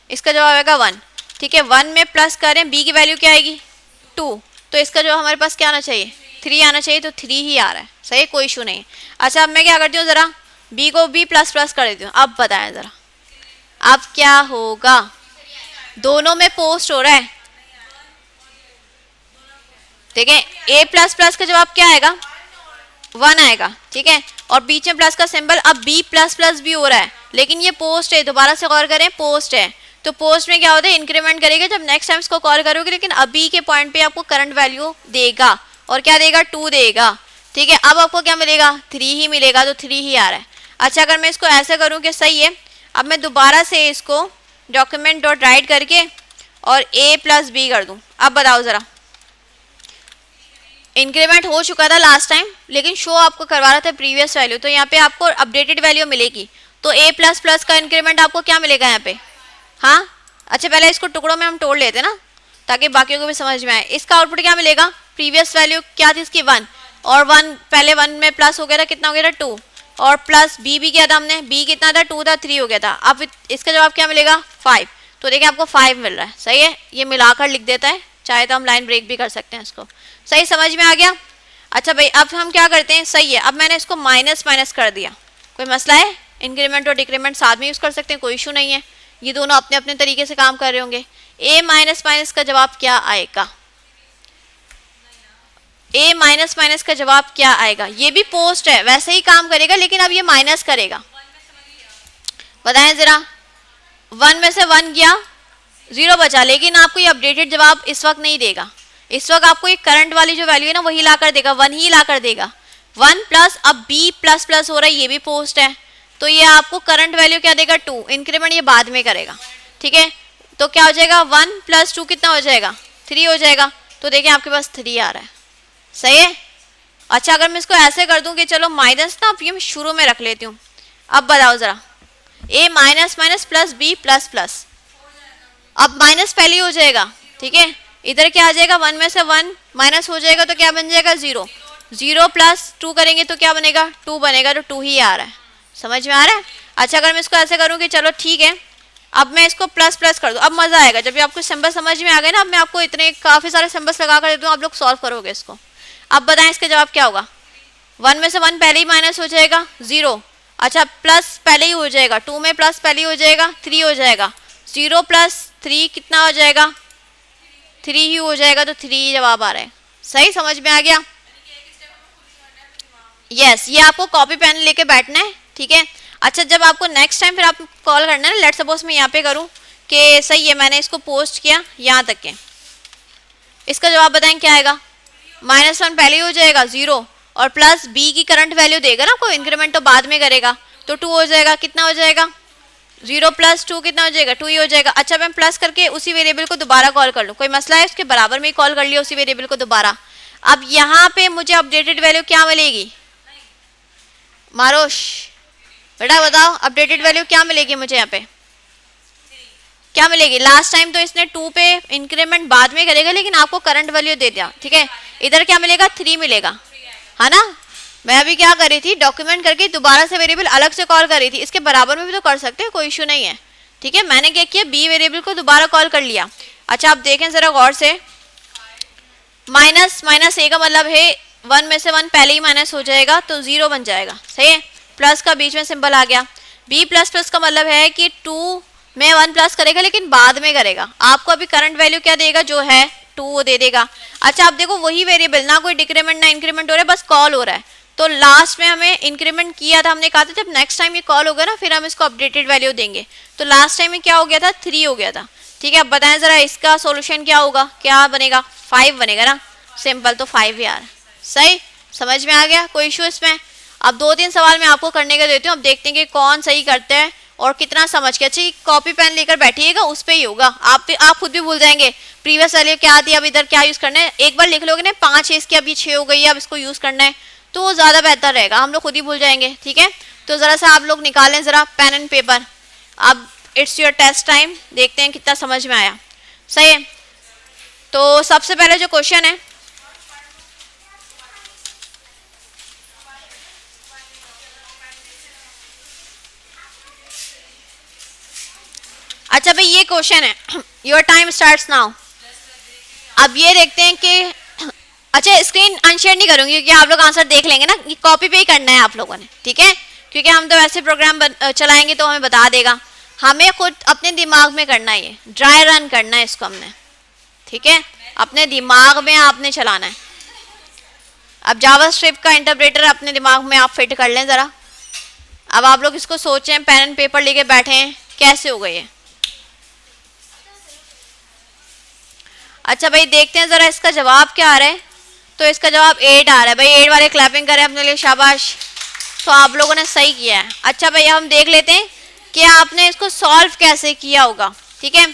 इसका जवाब आएगा 1। ठीक है, 1 में प्लस करें, बी की वैल्यू क्या आएगी 2, तो इसका जो हमारे पास क्या आना चाहिए 3 आना चाहिए, तो 3 ही आ रहा है। सही है, कोई इशू नहीं। अच्छा अब मैं क्या करती हूँ, ज़रा बी को b++ कर देती हूँ। अब बताएं ज़रा, अब क्या होगा, दोनों में पोस्ट हो रहा है। देखें a++ का जवाब क्या आएगा, 1 आएगा। ठीक है, और बीच में प्लस का सिंबल, अब b++ भी हो रहा है, लेकिन ये पोस्ट है, दोबारा से गौर करें, पोस्ट है। तो पोस्ट में क्या होता है, इंक्रीमेंट करेगा जब नेक्स्ट टाइम इसको कॉल करोगे, लेकिन अभी के पॉइंट पे आपको करंट वैल्यू देगा, और क्या देगा, 2 देगा। ठीक है, अब आपको क्या मिलेगा, 3 ही मिलेगा, तो 3 ही आ रहा है। अच्छा, अगर मैं इसको ऐसे करूँ कि सही है, अब मैं दोबारा से इसको डॉक्यूमेंट डॉट राइट करके और a प्लस बी कर दूँ। अब बताओ ज़रा, इंक्रीमेंट हो चुका था लास्ट टाइम, लेकिन शो आपको करवा रहा था प्रीवियस वैल्यू, तो यहाँ पे आपको अपडेटेड वैल्यू मिलेगी। तो a प्लस प्लस का इंक्रीमेंट आपको क्या मिलेगा यहाँ पे, हाँ। अच्छा, पहले इसको टुकड़ों में हम तोड़ लेते हैं ना, ताकि बाकियों को भी समझ में आए। इसका आउटपुट क्या मिलेगा, प्रीवियस वैल्यू क्या थी इसकी, 1, और 1 पहले 1 में प्लस हो गया था, कितना हो गया था, 2, और प्लस b भी किया था हमने, b कितना था, 2 था, 3 हो गया था। अब इसका जवाब क्या मिलेगा, 5। तो देखिए आपको 5 मिल रहा है, सही है। ये मिलाकर लिख देता है, चाहे तो हम लाइन ब्रेक भी कर सकते हैं इसको। सही, समझ में आ गया। अच्छा भाई, अब हम क्या करते हैं, सही है, अब मैंने इसको माइनस माइनस कर दिया, कोई मसला है, इंक्रीमेंट और डिक्रीमेंट साथ में यूज़ कर सकते हैं, कोई इशू नहीं है, ये दोनों अपने अपने तरीके से काम कर रहे होंगे। a माइनस माइनस का जवाब क्या आएगा, a माइनस माइनस का जवाब क्या आएगा, ये भी पोस्ट है, वैसे ही काम करेगा, लेकिन अब ये माइनस करेगा। बताएं जरा, 1 में से 1 गया, 0 बचा, लेकिन आपको ये अपडेटेड जवाब इस वक्त नहीं देगा। इस वक्त आपको एक करंट वाली जो वैल्यू है ना, वही ला कर देगा, 1 ही ला कर देगा। 1 प्लस, अब b प्लस प्लस हो रहा है, ये भी पोस्ट है, तो ये आपको करंट वैल्यू क्या देगा, 2। इंक्रीमेंट ये बाद में करेगा, ठीक है। तो क्या हो जाएगा, 1 प्लस 2 कितना हो जाएगा, 3 हो जाएगा। तो देखिए आपके पास 3 आ रहा है, सही है। अच्छा, अगर मैं इसको ऐसे कर दूं कि चलो माइनस ना, अब ये मैं शुरू में रख लेती हूँ। अब बताओ ज़रा, a minus minus plus b plus plus, अब माइनस पहले ही हो जाएगा, ठीक है। इधर क्या आ जाएगा, 1 में से 1 माइनस हो जाएगा, तो क्या बन जाएगा, 0। 0 प्लस 2 करेंगे तो क्या बनेगा, 2 बनेगा, तो 2 ही आ रहा है, समझ में आ रहा है। अच्छा, अगर मैं इसको ऐसे करूँ कि चलो ठीक है, अब मैं इसको प्लस प्लस कर दूँ, अब मज़ा आएगा जब भी आपको सिंबल समझ में आ गए ना। अब मैं आपको इतने काफ़ी सारे सिंबल्स लगा कर देती हूँ, आप लोग सॉल्व करोगे इसको। अब बताएं इसका जवाब क्या होगा, 1 में से 1 पहले ही माइनस हो जाएगा, 0। अच्छा, प्लस पहले ही हो जाएगा, 2 में प्लस पहले ही हो जाएगा, 3 हो जाएगा। 0 प्लस 3 कितना हो जाएगा, 3 ही हो जाएगा, तो 3 जवाब आ रहा है। सही, समझ में आ गया। यस, ये आपको कॉपी पेन लेके बैठना है, ठीक है। अच्छा, जब आपको नेक्स्ट टाइम फिर आप कॉल करना है ना, लेट सपोज मैं यहाँ पे करूँ कि सही है, मैंने इसको पोस्ट किया यहाँ तक के, इसका जवाब बताएं क्या आएगा, -1 पहले ही हो जाएगा, 0, और प्लस b की करंट वैल्यू देगा ना, कोई इंक्रीमेंट तो बाद में करेगा, तो 2 हो जाएगा, कितना हो जाएगा, 0 प्लस 2 कितना हो जाएगा, 2 ही हो जाएगा। अच्छा, मैं प्लस करके उसी वेरिएबल को दोबारा कॉल कर लूँ, कोई मसला है, उसके बराबर में ही कॉल कर लिया उसी वेरिएबल को दोबारा। अब यहाँ पे मुझे अपडेटेड वैल्यू क्या मिलेगी, मारोश बेटा बताओ, अपडेटेड वैल्यू क्या मिलेगी मुझे, यहाँ पे क्या मिलेगी। लास्ट टाइम तो इसने 2 पे इंक्रीमेंट बाद में करेगा, लेकिन आपको करंट वैल्यू दे दिया, ठीक है। इधर क्या मिलेगा, 3 मिलेगा, है ना। मैं अभी क्या कर रही थी, डॉक्यूमेंट करके दोबारा से वेरिएबल अलग से कॉल कर रही थी, इसके बराबर में भी तो कर सकते हैं, कोई इशू नहीं है, ठीक है। मैंने क्या किया, बी वेरिएबल को दोबारा कॉल कर लिया। अच्छा, आप देखें जरा गौर से, माइनस माइनस ए का मतलब है 1 में से 1 पहले ही माइनस हो जाएगा, तो 0 बन जाएगा, सही है। प्लस का बीच में सिंबल आ गया। b प्लस प्लस का मतलब है कि 2 में 1 प्लस करेगा, लेकिन बाद में करेगा। आपको अभी करंट वैल्यू क्या देगा, जो है 2 दे देगा। अच्छा, आप देखो वही वेरिएबल, ना कोई डिक्रीमेंट ना इंक्रीमेंट हो रहा है, बस कॉल हो रहा है। तो लास्ट में हमें इंक्रीमेंट किया था, हमने कहा था जब नेक्स्ट टाइम ये कॉल होगा ना, फिर हम इसको अपडेटेड वैल्यू देंगे। तो लास्ट टाइम में क्या हो गया था, 3 हो गया था, ठीक है। अब बताएं जरा इसका सोल्यूशन क्या होगा, क्या बनेगा, 5 बनेगा ना, सिंपल, तो 5 यार, सही, समझ में आ गया, कोई इशू इसमें। अब 2-3 सवाल मैं आपको करने के देती हूँ, अब देखते हैं कि कौन सही करते हैं और कितना समझ के। अच्छी कॉपी पेन लेकर बैठिएगा, उस पर ही होगा, आप खुद भी भूल जाएंगे प्रीवियस वैल्यू क्या आती है, अब इधर क्या यूज़ करना है। एक बार लिख लोगे ना 5 है इसकी, अभी 6 हो गई है, अब इसको यूज़ करना है, तो वो ज़्यादा बेहतर रहेगा, हम लोग खुद ही भूल जाएंगे, ठीक है। तो ज़रा सा आप लोग निकालें ज़रा पेन एंड पेपर, अब इट्स योर टेस्ट टाइम, देखते हैं कितना समझ में आया, सही है। तो सबसे पहले जो क्वेश्चन है, अच्छा भाई ये क्वेश्चन है, योर टाइम स्टार्ट्स नाउ। अब ये देखते हैं कि अच्छा, स्क्रीन अनशेयर नहीं करूंगी क्योंकि आप लोग आंसर देख लेंगे ना, ये कॉपी पे ही करना है आप लोगों ने, ठीक है। क्योंकि हम तो वैसे प्रोग्राम चलाएंगे तो हमें बता देगा, हमें खुद अपने दिमाग में करना है, ये ड्राई रन करना है इसको हमने, ठीक है, अपने दिमाग में आपने चलाना है। अब जावास्क्रिप्ट का इंटरप्रेटर अपने दिमाग में आप फिट कर लें ज़रा, अब आप लोग इसको सोचें, पेन एंड पेपर लेके बैठे हैं, कैसे हो गए? अच्छा भाई देखते हैं जरा इसका जवाब क्या आ रहा है। तो इसका जवाब 8 आ रहा है भाई। 8 वाले क्लैपिंग करें अपने लिए, शाबाश। तो आप लोगों ने सही किया है। अच्छा भाई हम देख लेते हैं कि आपने इसको सॉल्व कैसे किया होगा। ठीक है,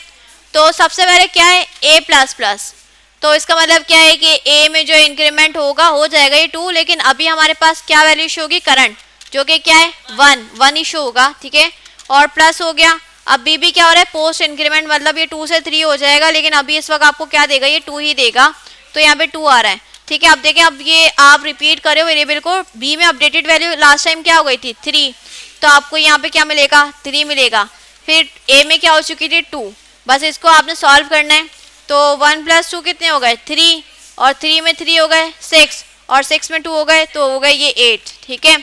तो सबसे पहले क्या है, a प्लस प्लस। तो इसका मतलब क्या है कि a में जो इंक्रीमेंट होगा हो जाएगा ये 2, लेकिन अभी हमारे पास क्या वैल्यू शो होगी, करंट, जो कि क्या है 1 ही शो होगा। ठीक है, और प्लस हो गया। अब b भी क्या हो रहा है, पोस्ट इंक्रीमेंट, मतलब ये 2 से 3 हो जाएगा, लेकिन अभी इस वक्त आपको क्या देगा, ये 2 ही देगा। तो यहाँ पे 2 आ रहा है। ठीक है, अब देखें, अब ये आप रिपीट करें वेरिएबल को। b में अपडेटेड वैल्यू लास्ट टाइम क्या हो गई थी, 3, तो आपको यहाँ पे क्या मिलेगा, 3 मिलेगा। फिर a में क्या हो चुकी थी, 2, बस इसको आपने सॉल्व करना है। तो 1 + 2 कितने हो गए, 3, और 3 में 3 हो गए 6, और 6 में 2 हो गए, तो हो गए ये 8। ठीक है,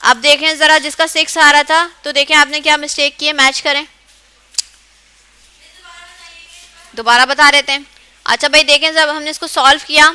अब देखें ज़रा जिसका 6 आ रहा था, तो देखें आपने क्या मिस्टेक की है, मैच करें, दोबारा बता देते हैं। अच्छा भाई देखें, जब हमने इसको सॉल्व किया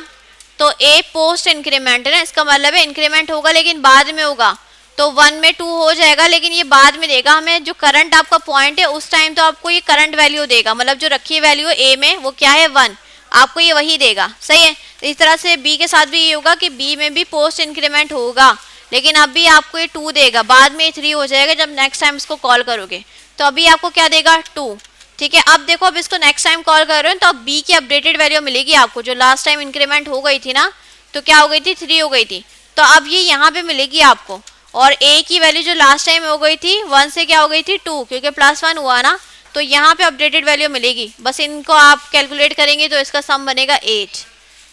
तो a पोस्ट इंक्रीमेंट है ना, इसका मतलब है इंक्रीमेंट होगा लेकिन बाद में होगा। तो 1 में 2 हो जाएगा, लेकिन ये बाद में देगा हमें। जो करंट आपका पॉइंट है उस टाइम तो आपको ये करंट वैल्यू देगा, मतलब जो रखी वैल्यू है a में वो क्या है 1, आपको ये वही देगा। सही है, इस तरह से b के साथ भी ये होगा कि b में भी पोस्ट इंक्रीमेंट होगा, लेकिन अभी आपको ये 2 देगा, बाद में 3 हो जाएगा जब नेक्स्ट टाइम इसको कॉल करोगे। तो अभी आपको क्या देगा, 2। ठीक है, अब देखो, अब इसको नेक्स्ट टाइम कॉल कर रहे हो तो अब b की अपडेटेड वैल्यू मिलेगी आपको, जो लास्ट टाइम इंक्रीमेंट हो गई थी ना, तो क्या हो गई थी, 3 हो गई थी, तो अब ये यहाँ पे मिलेगी आपको। और a की वैल्यू जो लास्ट टाइम हो गई थी 1 से क्या हो गई थी 2, क्योंकि +1 हुआ ना, तो यहाँ पे अपडेटेड वैल्यू मिलेगी। बस इनको आप कैलकुलेट करेंगे तो इसका सम बनेगा 8।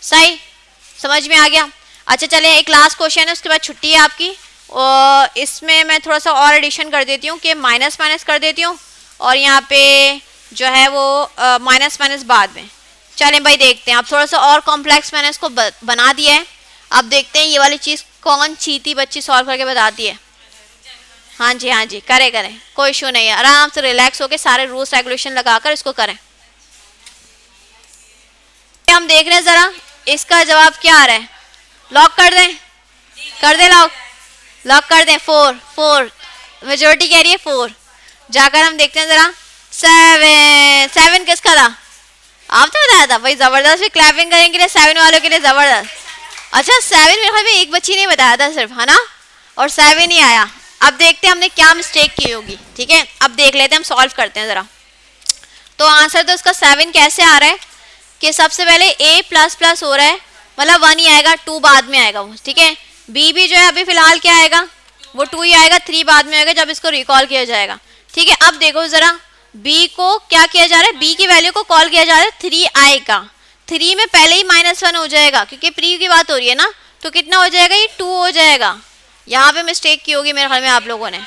सही, समझ में आ गया? अच्छा चले, एक लास्ट क्वेश्चन है, उसके बाद छुट्टी है आपकी। और इसमें मैं थोड़ा सा और एडिशन कर देती हूँ कि माइनस माइनस कर देती हूँ, और यहाँ पे जो है वो माइनस माइनस बाद में। चलें भाई देखते हैं, अब थोड़ा सा और कॉम्प्लेक्स मैंने इसको बना दिया है। अब देखते हैं ये वाली चीज़ कौन चीती बच्ची सॉल्व करके बताती है। हाँ जी करें, कोई इशू नहीं है, आराम से रिलैक्स होकर सारे रूल्स रेगुलेशन लगाकर इसको करें। हम देख रहे हैं ज़रा इसका जवाब क्या आ रहा है, लॉक कर दें, लॉक कर दें। 4 मेजोरिटी कह रही है 4। जाकर हम देखते हैं ज़रा, 7 किसका था, आपने बताया था भाई, ज़बरदस्त। भी क्लैपिंग करेंगे लिए 7 वालों के लिए ज़बरदस्त। अच्छा 7 मेरे ख्याल में एक बच्ची ने बताया था सिर्फ, है ना, और 7 ही आया। अब देखते हैं हमने क्या मिस्टेक की होगी। ठीक है, अब देख लेते हैं, हम सॉल्व करते हैं ज़रा। तो आंसर तो इसका 7 कैसे आ रहा है कि सबसे पहले a++ हो रहा है, मतलब 1 ही आएगा, 2 बाद में आएगा वो। ठीक है, b भी जो है अभी फिलहाल क्या आएगा, वो 2 ही आएगा, 3 बाद में आएगा जब इसको रिकॉल किया जाएगा। ठीक है, अब देखो ज़रा b को क्या किया जा रहा है, b की वैल्यू को कॉल किया जा रहा है, 3 आएगा, 3 में पहले ही -1 हो जाएगा, क्योंकि प्री की बात हो रही है ना, तो कितना हो जाएगा, ये 2 हो जाएगा। यहाँ पे मिस्टेक की होगी मेरे ख्याल में आप लोगों ने।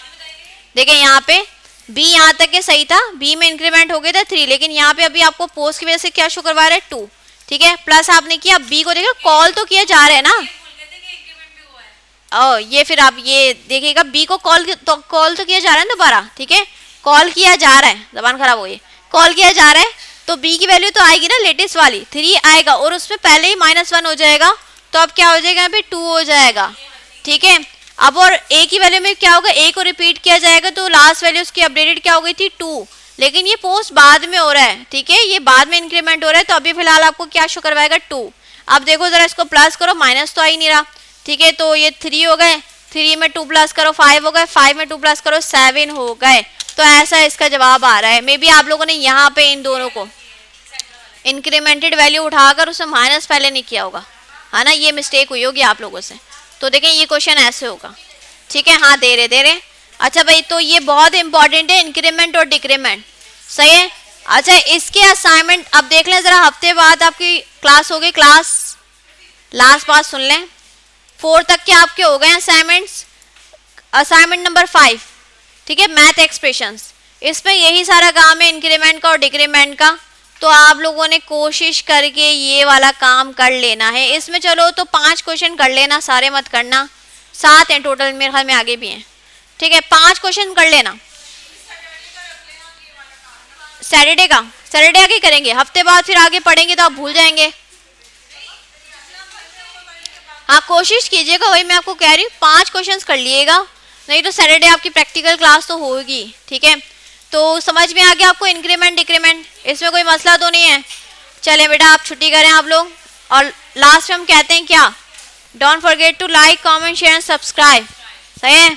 देखिए यहाँ पे b यहाँ तक के सही था, b में इंक्रीमेंट हो गया था 3, लेकिन यहाँ पे अभी आपको पोस्ट की वजह से क्या शो करवा रहा है, 2। ठीक है, प्लस आपने किया, b को देखो कॉल तो किया जा रहा है ना, ये फिर आप ये देखिएगा, b को कॉल तो किया जा रहा है दोबारा। ठीक है, कॉल किया जा रहा है, जबान खराब हो गई, कॉल किया जा रहा है, तो b की वैल्यू तो आएगी ना लेटेस्ट वाली, 3 आएगा, और उसमें पहले ही -1 हो जाएगा, तो अब क्या हो जाएगा, यहाँ पे 2 हो जाएगा। ठीक है, अब और a की वैल्यू में क्या होगा, a को रिपीट किया जाएगा, तो लास्ट वैल्यू उसकी अपडेटेड क्या हो गई थी, 2, लेकिन ये पोस्ट बाद में हो रहा है। ठीक है, ये बाद में इंक्रीमेंट हो रहा है, तो अभी फिलहाल आपको क्या शो करवाएगा, 2। अब देखो जरा इसको प्लस करो, माइनस तो आ ही नहीं रहा। ठीक है, तो ये 3 हो गए, 3 में 2 प्लस करो 5 हो गए, 5 में 2 प्लस करो 7 हो गए। तो ऐसा इसका जवाब आ रहा है। मे बी आप लोगों ने यहाँ पे इन दोनों को इंक्रीमेंटेड वैल्यू उठाकर उसमें माइनस पहले नहीं किया होगा, है ना, ये मिस्टेक हुई होगी आप लोगों से। तो देखें ये क्वेश्चन ऐसे होगा। ठीक है, हाँ दे रहे। अच्छा भाई, तो ये बहुत इंपॉर्टेंट है, इंक्रीमेंट और डिक्रीमेंट। सही है। अच्छा इसके असाइनमेंट अब देख लें ज़रा, हफ्ते बाद आपकी क्लास होगी, क्लास लास्ट बात सुन लें, 4 तक के आपके हो गए असाइनमेंट्स। असाइनमेंट नंबर 5, ठीक है, मैथ एक्सप्रेशंस, इसमें यही सारा काम है इंक्रीमेंट का और डिक्रीमेंट का। तो आप लोगों ने कोशिश करके ये वाला काम कर लेना है। इसमें चलो तो 5 क्वेश्चन कर लेना, सारे मत करना, 7 हैं टोटल, मेरे ख्याल में आगे भी हैं। ठीक है, 5 क्वेश्चन कर लेना। सैटरडे आगे करेंगे, हफ्ते बाद फिर आगे पढ़ेंगे तो आप भूल जाएंगे। हाँ कोशिश कीजिएगा, वही मैं आपको कह रही हूँ, 5 क्वेश्चन कर लिएगा, नहीं तो सैटरडे आपकी प्रैक्टिकल क्लास तो होगी, ठीक है। तो समझ में आ गया आपको इंक्रीमेंट डिक्रीमेंट, इसमें कोई मसला तो नहीं है। चलें बेटा आप छुट्टी करें आप लोग। और लास्ट में हम कहते हैं क्या, don't forget to like comment share and subscribe, सही है।